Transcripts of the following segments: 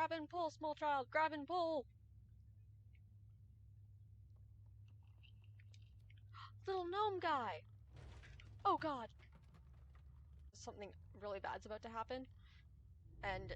Grab and pull, small child, grab and pull! Little gnome guy! Oh god! Something really bad's about to happen. And...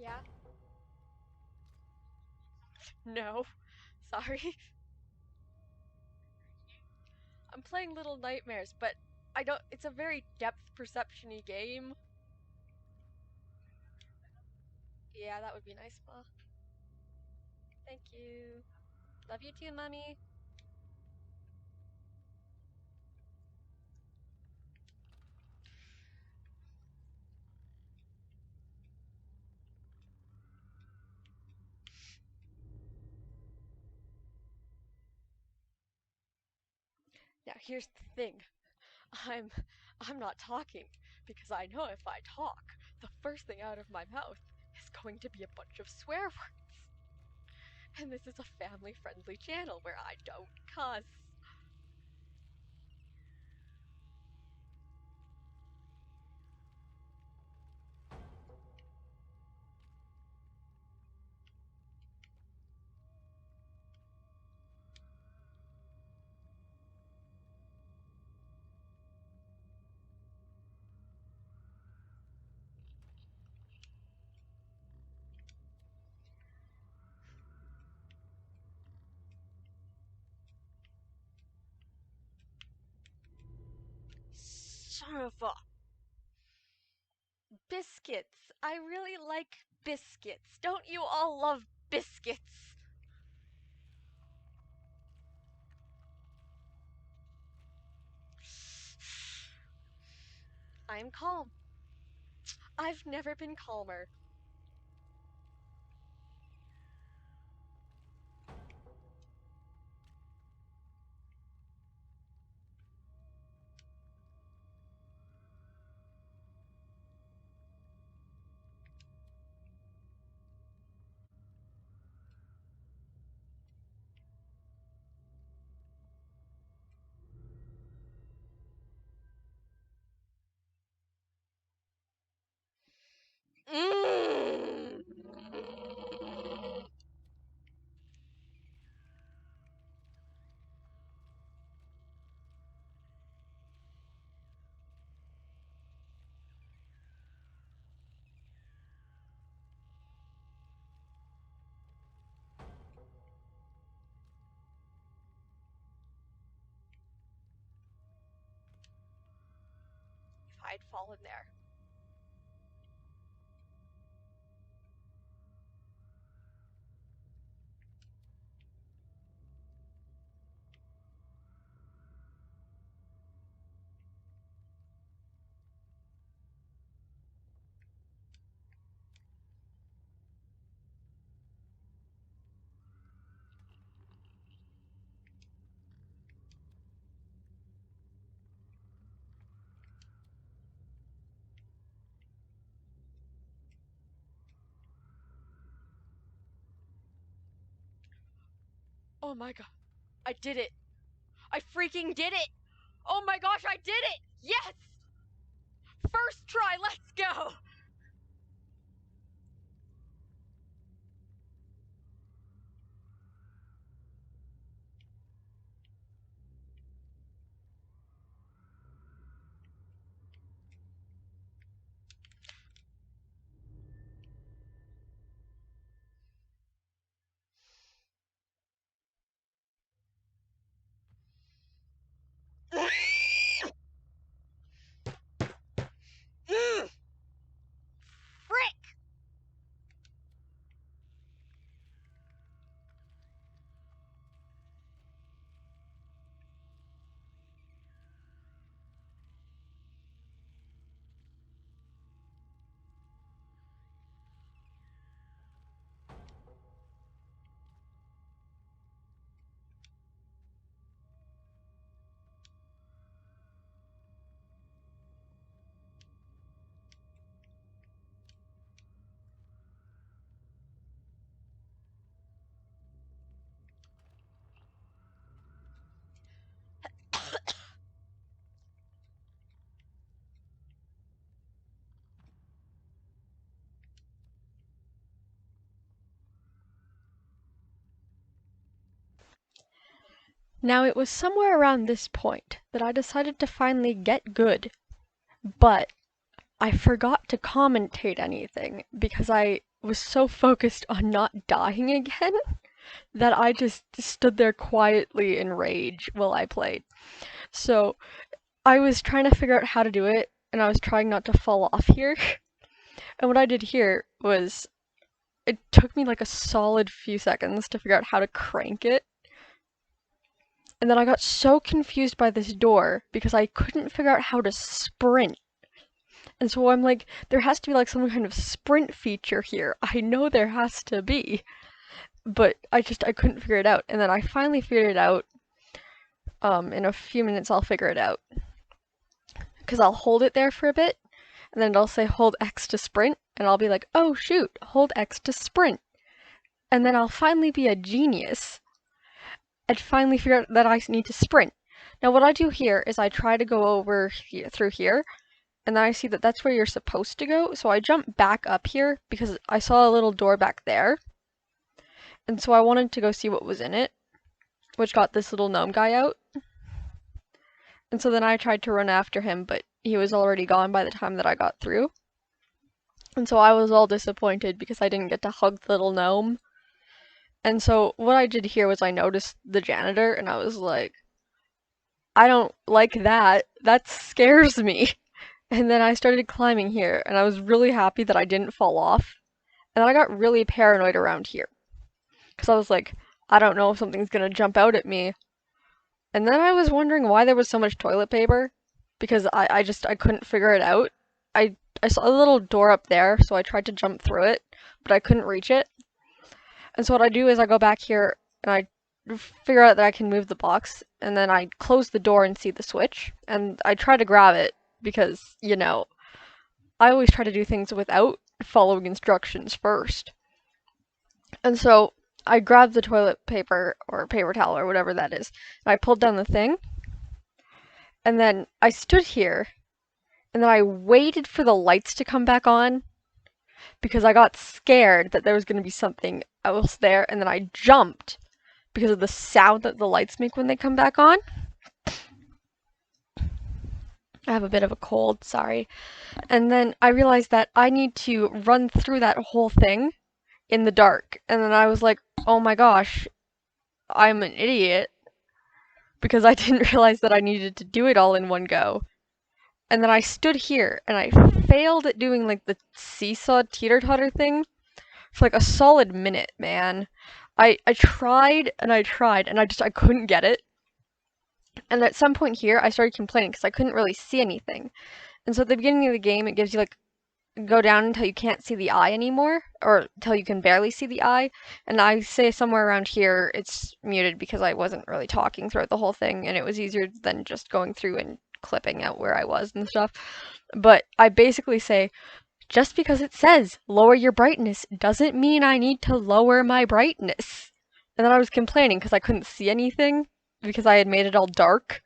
Yeah? No. Sorry. I'm playing Little Nightmares, but I don't. It's a very depth perception-y game. Yeah, that would be nice, Ma. Thank you. Love you too, Mummy. Now here's the thing. I'm I'm not talking because I know if I talk, the first thing out of my mouth is going to be a bunch of swear words. And this is a family-friendly channel where I don't cuss. Son of a... Biscuits. I really like biscuits. Don't you all love biscuits? I'm calm. I've never been calmer. Mm. If I'd fallen there. Oh my god. I did it. I freaking did it. Oh my gosh, I did it. Yes. First try, let's go. Frick. Now, it was somewhere around this point that I decided to finally get good, but I forgot to commentate anything because I was so focused on not dying again that I just stood there quietly in rage while I played. So I was trying to figure out how to do it, and I was trying not to fall off here. And what I did here was it took me like a solid few seconds to figure out how to crank it. And then I got so confused by this door because I couldn't figure out how to sprint. And so I'm like, there has to be like some kind of sprint feature here. I know there has to be. But I couldn't figure it out. And then I finally figured it out. In a few minutes I'll figure it out. Because I'll hold it there for a bit, and then it'll say hold X to sprint, and I'll be like, oh shoot, hold X to sprint. And then I'll finally be a genius and finally figure out that I need to sprint. Now what I do here is I try to go over here, through here, and then I see that that's where you're supposed to go, so I jump back up here because I saw a little door back there. And so I wanted to go see what was in it, which got this little gnome guy out. And so then I tried to run after him, but he was already gone by the time that I got through. And so I was all disappointed because I didn't get to hug the little gnome. And so what I did here was I noticed the janitor and I was like, I don't like that. That scares me. And then I started climbing here and I was really happy that I didn't fall off. And then I got really paranoid around here. Because I was like, I don't know if something's gonna jump out at me. And then I was wondering why there was so much toilet paper. Because I couldn't figure it out. I saw a little door up there, so I tried to jump through it, but I couldn't reach it. And so what I do is I go back here and I figure out that I can move the box, and then I close the door and see the switch, and I try to grab it because, you know, I always try to do things without following instructions first. And so I grabbed the toilet paper or paper towel or whatever that is, and I pulled down the thing, and then I stood here, and then I waited for the lights to come back on because I got scared that there was going to be something else there, and then I jumped because of the sound that the lights make when they come back on. I have a bit of a cold, sorry. And then I realized that I need to run through that whole thing in the dark. And then I was like, oh my gosh, I'm an idiot because I didn't realize that I needed to do it all in one go. And then I stood here and I failed at doing like the seesaw teeter-totter thing for like a solid minute, man. I tried and I tried and I couldn't get it. And at some point here, I started complaining because I couldn't really see anything. And so at the beginning of the game, it gives you like go down until you can't see the eye anymore, or until you can barely see the eye. And I say somewhere around here it's muted because I wasn't really talking throughout the whole thing, and it was easier than just going through and clipping out where I was and stuff. But I basically say, just because it says lower your brightness doesn't mean I need to lower my brightness. And then I was complaining because I couldn't see anything because I had made it all dark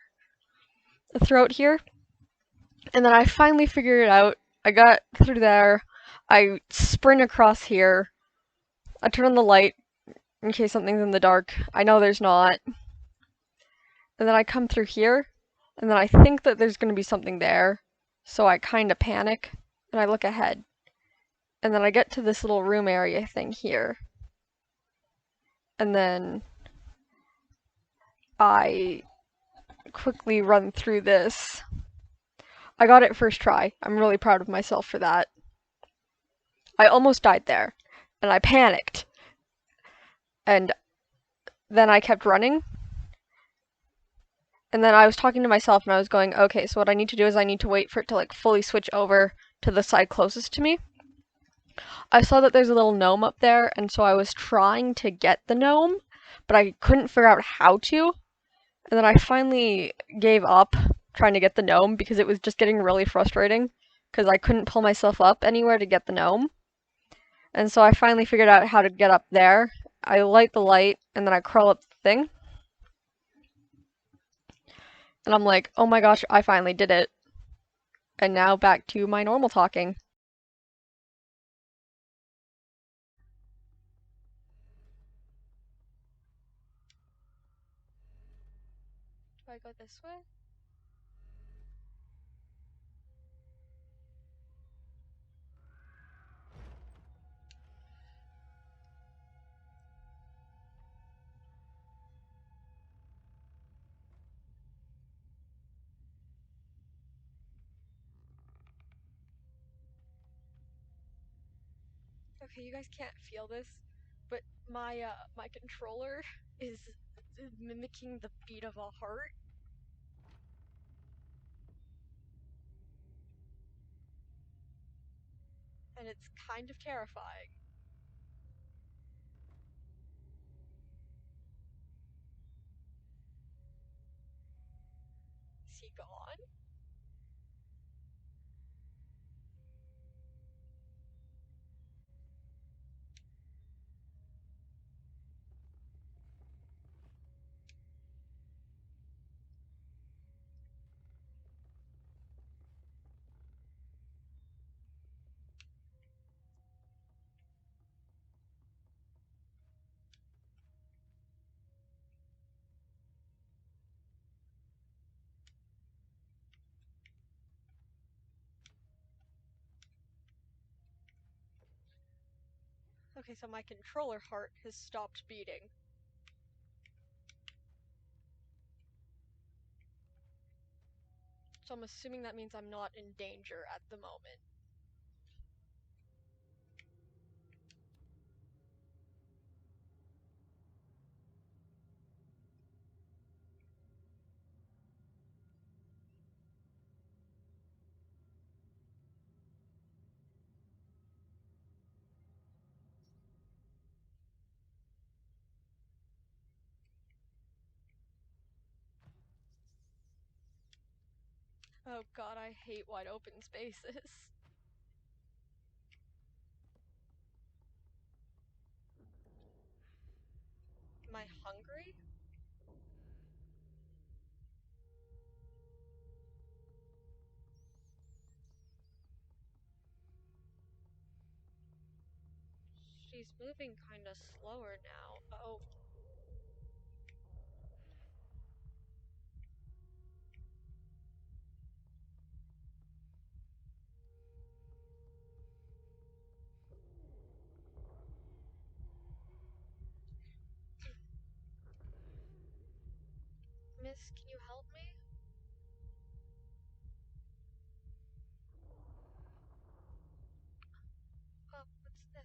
throughout here. And then I finally figured it out. I got through there. I sprint across here. I turn on the light in case something's in the dark. I know there's not. And then I come through here. And then I think that there's going to be something there. So I kind of panic. And I look ahead. And then I get to this little room area thing here. And then I quickly run through this. I got it first try. I'm really proud of myself for that. I almost died there. And I panicked. And then I kept running. And then I was talking to myself and I was going, okay, so what I need to do is I need to wait for it to like fully switch over to the side closest to me. I saw that there's a little gnome up there, and so I was trying to get the gnome, but I couldn't figure out how to. And then I finally gave up trying to get the gnome because it was just getting really frustrating because I couldn't pull myself up anywhere to get the gnome. And so I finally figured out how to get up there. I light the light and then I crawl up the thing. And I'm like, oh my gosh, I finally did it. And now back to my normal talking. Do I go this way? Okay, you guys can't feel this, but my controller is mimicking the beat of a heart. And it's kind of terrifying. Is he gone? Okay, so my controller heart has stopped beating. So I'm assuming that means I'm not in danger at the moment. Oh god, I hate wide open spaces. Am I hungry? She's moving kinda slower now. Oh. Miss, can you help me? Oh, what's this?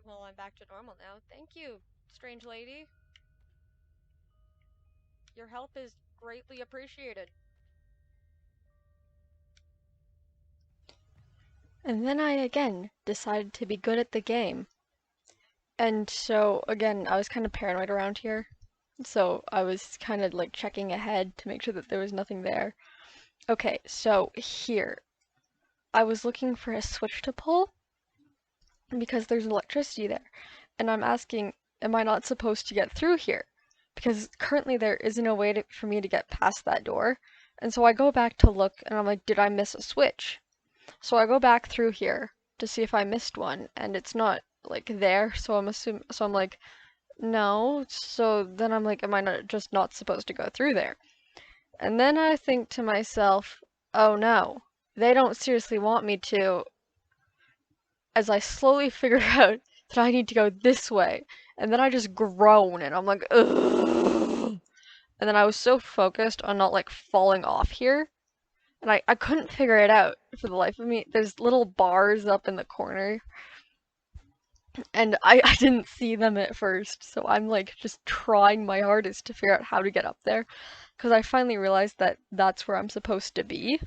Well, I'm back to normal now. Thank you, strange lady. Your help is greatly appreciated. And then I again decided to be good at the game. And so, again, I was kind of paranoid around here. So I was kind of like checking ahead to make sure that there was nothing there. Okay, so here, I was looking for a switch to pull because there's electricity there. And I'm asking, am I not supposed to get through here? Because currently there isn't a way for me to get past that door. And so I go back to look and I'm like, did I miss a switch? So I go back through here to see if I missed one and it's not like there. So I'm like, no. So then I'm like, am I not supposed to go through there? And then I think to myself, oh no, they don't seriously want me to, as I slowly figured out that I need to go this way. And then I just groan and I'm like, ugh. And then I was so focused on not like falling off here. And I couldn't figure it out for the life of me. There's little bars up in the corner. And I didn't see them at first. So I'm like just trying my hardest to figure out how to get up there. Because I finally realized that that's where I'm supposed to be.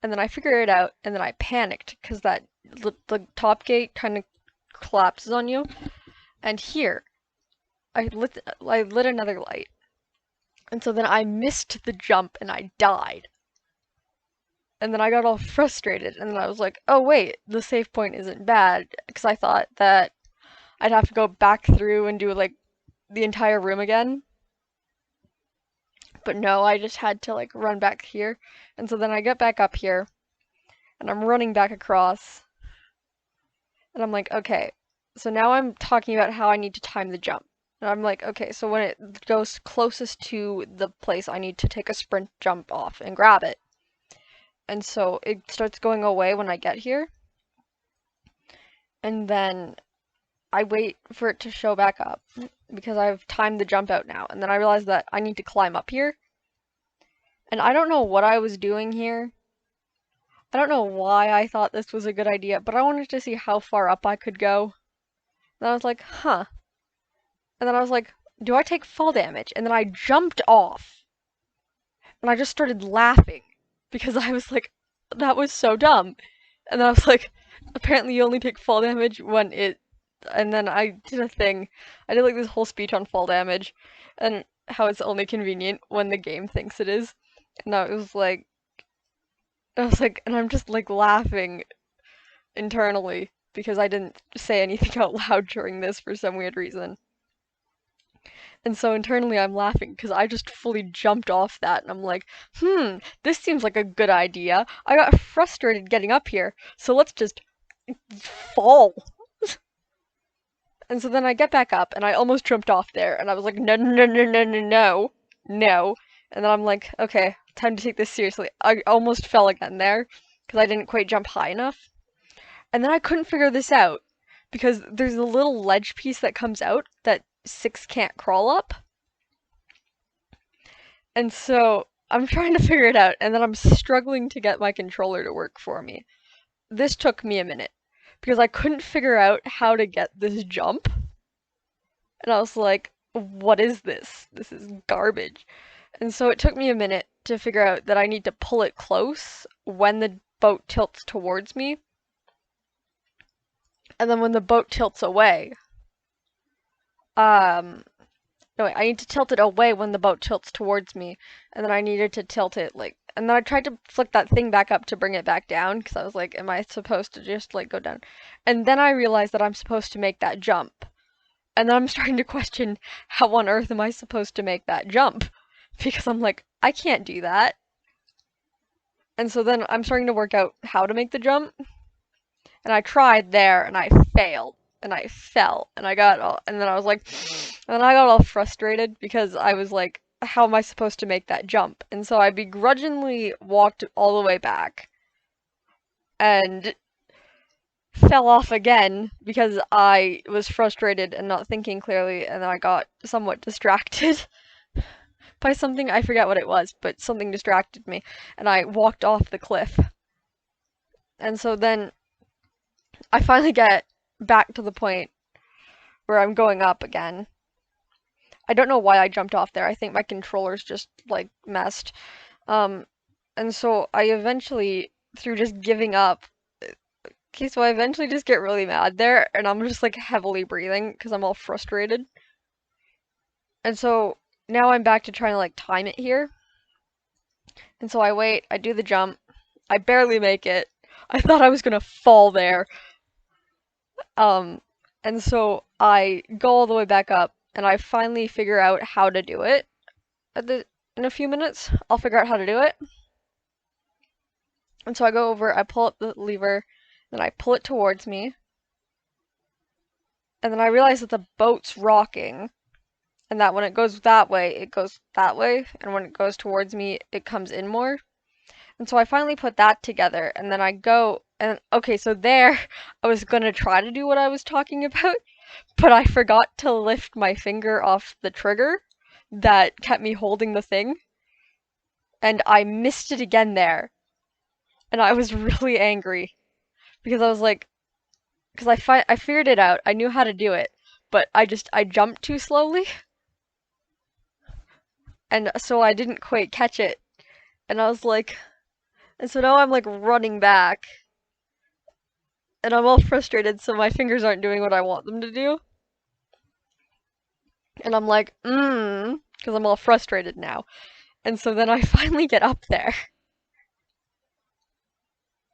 And then I figured it out, and then I panicked because the top gate kind of collapses on you. And here, I lit another light, and so then I missed the jump and I died. And then I got all frustrated, and then I was like, oh wait, the save point isn't bad, because I thought that I'd have to go back through and do like the entire room again. But no, I just had to like run back here. And so then I get back up here, and I'm running back across. And I'm like, okay, so now I'm talking about how I need to time the jump. And I'm like, okay, so when it goes closest to the place, I need to take a sprint jump off and grab it. And so it starts going away when I get here. And then I wait for it to show back up because I've timed the jump out now. And then I realize that I need to climb up here. And I don't know what I was doing here. I don't know why I thought this was a good idea, but I wanted to see how far up I could go. And I was like, huh. And then I was like, do I take fall damage? And then I jumped off. And I just started laughing because I was like, that was so dumb. And then I was like, apparently you only take fall damage when it. And then I did a thing. I did like this whole speech on fall damage and how it's only convenient when the game thinks it is. And and I'm just like laughing internally because I didn't say anything out loud during this for some weird reason. And so internally I'm laughing because I just fully jumped off that and I'm like, this seems like a good idea. I got frustrated getting up here, so let's just fall. And so then I get back up and I almost jumped off there and I was like, no, no, no, no, no, no, no. And then I'm like, okay, time to take this seriously. I almost fell again there because I didn't quite jump high enough. And then I couldn't figure this out because there's a little ledge piece that comes out that 6 can't crawl up. And so I'm trying to figure it out, and then I'm struggling to get my controller to work for me. This took me a minute because I couldn't figure out how to get this jump. And I was like, what is this? This is garbage. And so it took me a minute to figure out that I need to pull it close when the boat tilts towards me. And then when the boat tilts away, no, wait, I need to tilt it away when the boat tilts towards me, and then I needed to tilt it like, and then I tried to flick that thing back up to bring it back down, because I was like, am I supposed to just like go down? And then I realized that I'm supposed to make that jump. And then I'm starting to question how on earth am I supposed to make that jump? Because I'm like, I can't do that. And so then I'm starting to work out how to make the jump. And I tried there and I failed. And I fell and and then I was like, and then I got all frustrated because I was like, how am I supposed to make that jump? And so I begrudgingly walked all the way back and fell off again because I was frustrated and not thinking clearly, and then I got somewhat distracted by something. I forget what it was, but something distracted me and I walked off the cliff. And so then I finally get back to the point where I'm going up again. I don't know why I jumped off there. I think my controller's just like messed. And so I eventually, through just giving up, Okay, so I eventually just get really mad there, and I'm just like heavily breathing because I'm all frustrated. And so now I'm back to trying to like time it here. And so I wait, I do the jump. I barely make it. I thought I was gonna fall there. Um, and so I go all the way back up, and I finally figure out how to do it. In a few minutes, I'll figure out how to do it. And so I go over, I pull up the lever, then I pull it towards me, and then I realize that the boat's rocking, and that when it goes that way, it goes that way, and when it goes towards me, it comes in more. And so I finally put that together, and then I go, and okay, so there, I was gonna try to do what I was talking about, but I forgot to lift my finger off the trigger that kept me holding the thing, and I missed it again there. And I was really angry because I was like, because I figured it out. I knew how to do it, but I jumped too slowly, and so I didn't quite catch it. And I was like, and so now I'm like running back, and I'm all frustrated. So my fingers aren't doing what I want them to do, and I'm like, because I'm all frustrated now. And so then I finally get up there.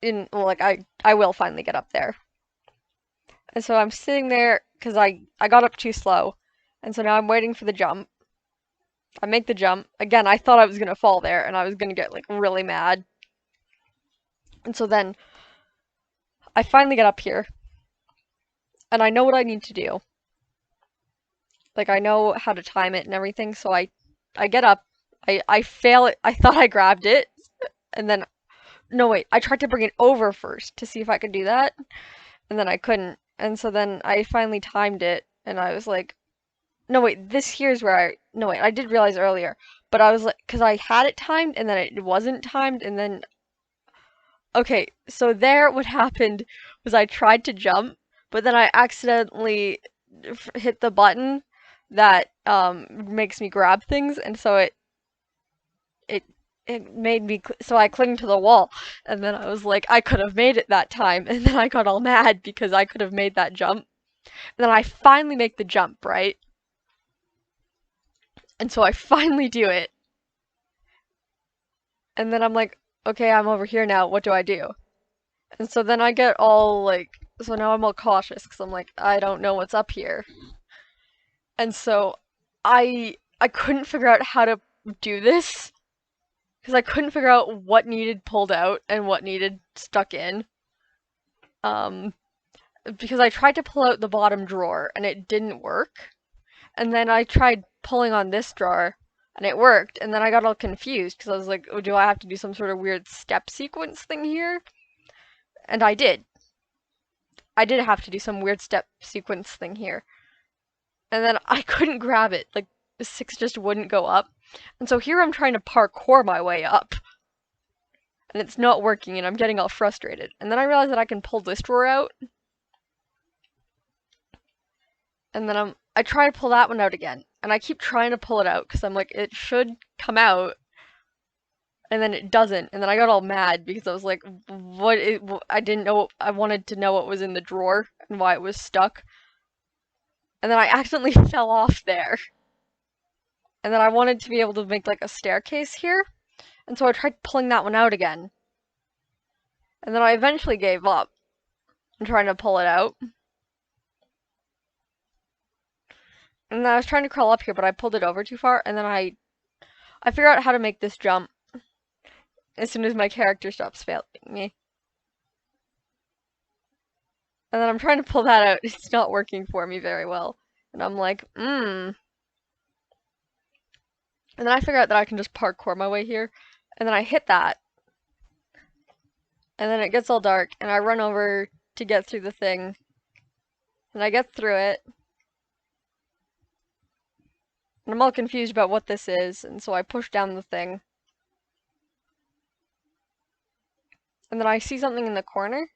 Well, like I will finally get up there. And so I'm sitting there because I got up too slow. And so now I'm waiting for the jump. I make the jump. Again, I thought I was going to fall there and I was going to get like really mad. And so then I finally get up here and I know what I need to do. Like I know how to time it and everything. So I get up. I fail it. I thought I grabbed it and then no wait, I tried to bring it over first to see if I could do that and then I couldn't. And so then I finally timed it and I was like, no, wait, this here's where no, wait, I did realize earlier, but I was like, because I had it timed and then it wasn't timed, and then, okay, so there what happened was I tried to jump, but then I accidentally hit the button that makes me grab things, and so it, it made me, so I clinged to the wall, and then I was like, I could have made it that time, and then I got all mad because I could have made that jump. And then I finally make the jump, right? And so I finally do it. And then I'm like, okay, I'm over here now. What do I do? And so then I get all like, so now I'm all cautious because I'm like, I don't know what's up here. And so I couldn't figure out how to do this because I couldn't figure out what needed pulled out and what needed stuck in. Um, because I tried to pull out the bottom drawer and it didn't work. And then I tried pulling on this drawer and it worked. And then I got all confused because I was like, oh, do I have to do some sort of weird step sequence thing here? And I did. I did have to do some weird step sequence thing here. And then I couldn't grab it. Like, the 6 just wouldn't go up. And so here I'm trying to parkour my way up. And it's not working, and I'm getting all frustrated. And then I realize that I can pull this drawer out. And then I try to pull that one out again. And I keep trying to pull it out, because I'm like, it should come out. And then it doesn't. And then I got all mad, because I was like, I didn't know, I wanted to know what was in the drawer, and why it was stuck. And then I accidentally fell off there. And then I wanted to be able to make like a staircase here. And so I tried pulling that one out again. And then I eventually gave up and trying to pull it out. And then I was trying to crawl up here, but I pulled it over too far. And then I figured out how to make this jump as soon as my character stops failing me. And then I'm trying to pull that out. It's not working for me very well. And I'm like, And then I figure out that I can just parkour my way here. And then I hit that. And then it gets all dark. And I run over to get through the thing. And I get through it. And I'm all confused about what this is. And so I push down the thing. And then I see something in the corner.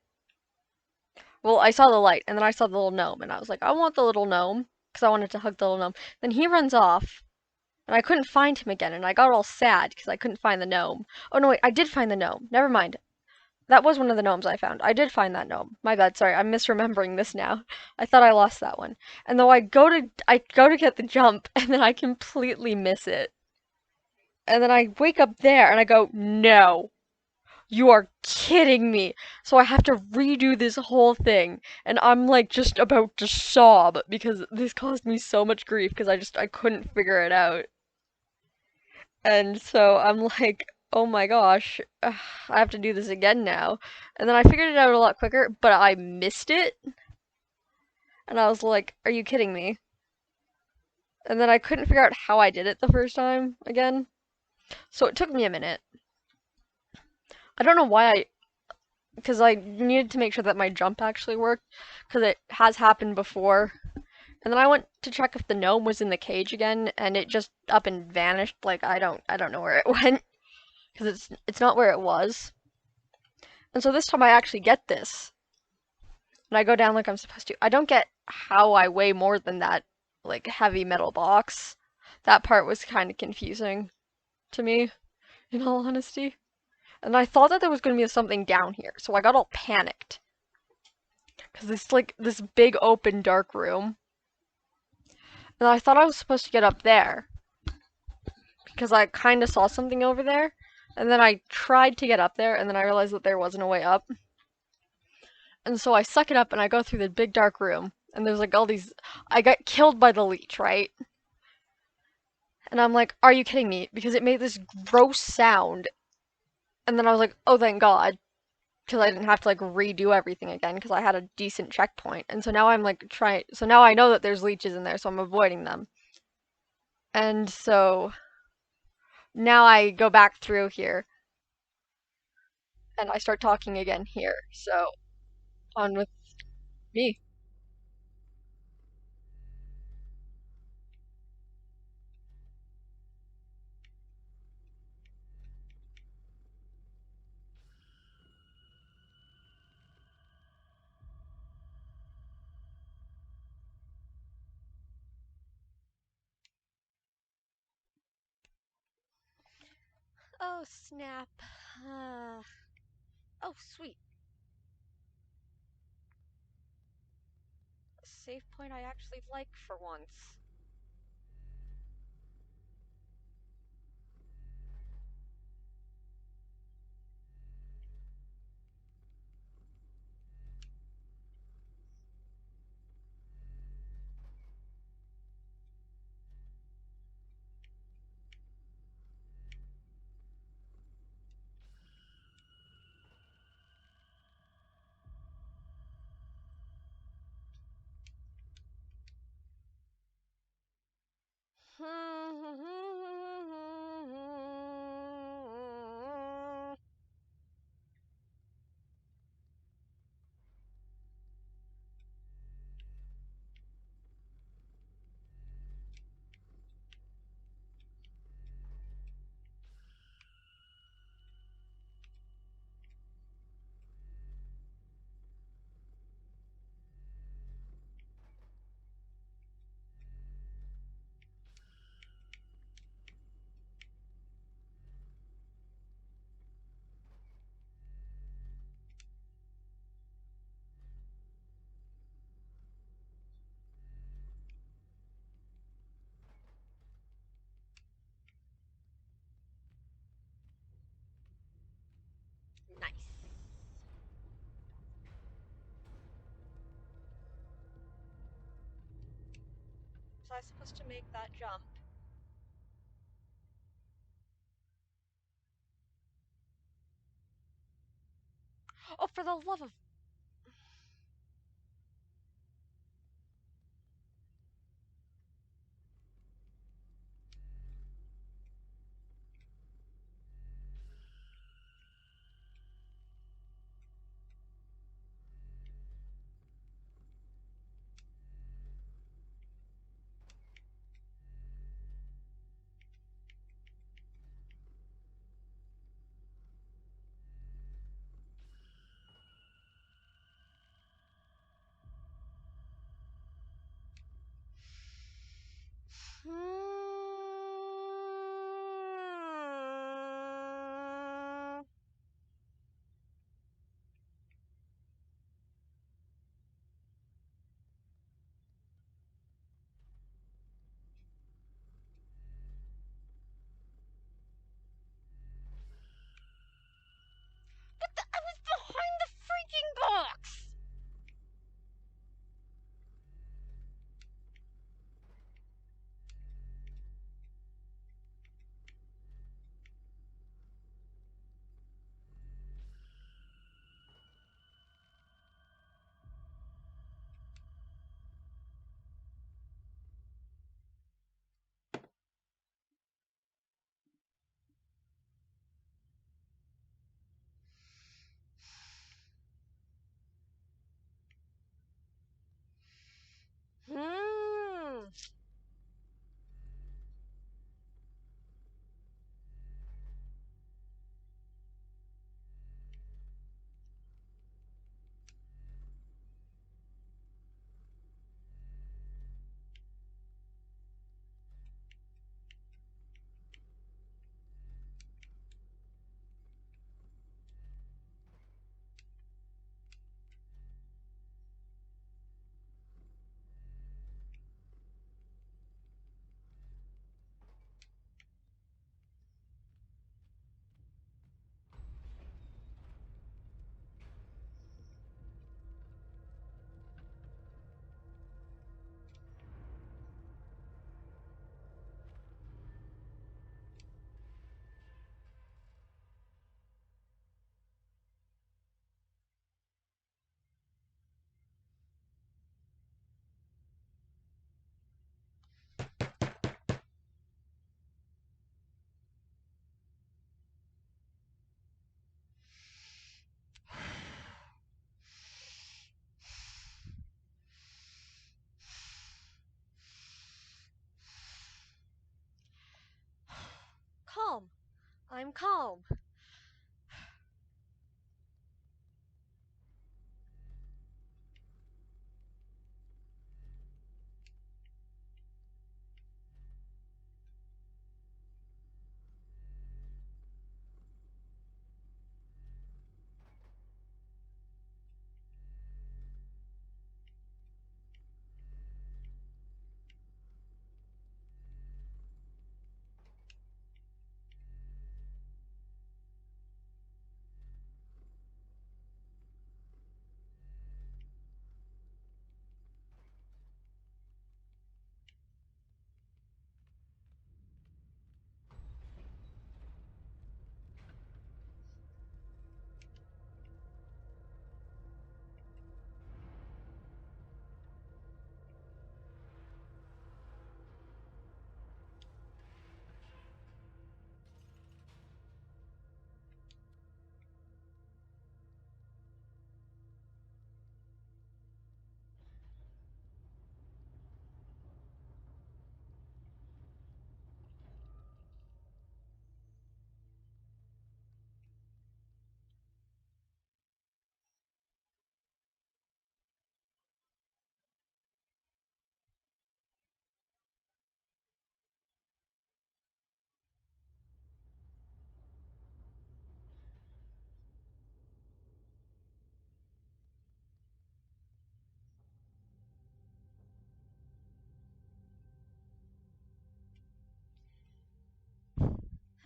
Well, I saw the light. And then I saw the little gnome. And I was like, I want the little gnome. Because I wanted to hug the little gnome. Then he runs off. And I couldn't find him again, and I got all sad because I couldn't find the gnome. Oh no, wait, I did find the gnome. Never mind. That was one of the gnomes I found. I did find that gnome. My bad. Sorry, I'm misremembering this now. I thought I lost that one. And though I go to get the jump and then I completely miss it. And then I wake up there and I go, "No. You are kidding me." So I have to redo this whole thing and I'm like just about to sob because this caused me so much grief because I couldn't figure it out. And so I'm like, oh my gosh, I have to do this again now. And then I figured it out a lot quicker, but I missed it. And I was like, are you kidding me? And then I couldn't figure out how I did it the first time again. So it took me a minute. I don't know why because I needed to make sure that my jump actually worked, because it has happened before. And then I went to check if the gnome was in the cage again, and it just up and vanished. Like I don't know where it went, because it's not where it was. And so this time I actually get this. And I go down like I'm supposed to. I don't get how I weigh more than that, like, heavy metal box. That part was kind of confusing to me, in all honesty. And I thought that there was going to be something down here, so I got all panicked. Because it's like this big open dark room. And I thought I was supposed to get up there. Because I kind of saw something over there. And then I tried to get up there, and then I realized that there wasn't a way up. And so I suck it up and I go through the big dark room. And there's like all these. I got killed by the leech, right? And I'm like, are you kidding me? Because it made this gross sound. And then I was like, oh, thank God. Because I didn't have to like redo everything again because I had a decent checkpoint. And so now I'm like trying. So now I know that there's leeches in there, so I'm avoiding them. And so now I go back through here and I start talking again here. So on with me. Oh, snap. Uh, oh, sweet. A save point I actually like for once. Nice. Was I supposed to make that jump? Oh, for the love of. I'm calm.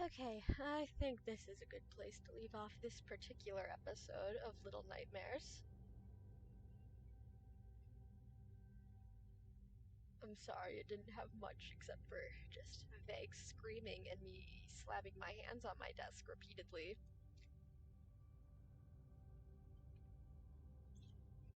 Okay, I think this is a good place to leave off this particular episode of Little Nightmares. I'm sorry it didn't have much except for just vague screaming and me slamming my hands on my desk repeatedly.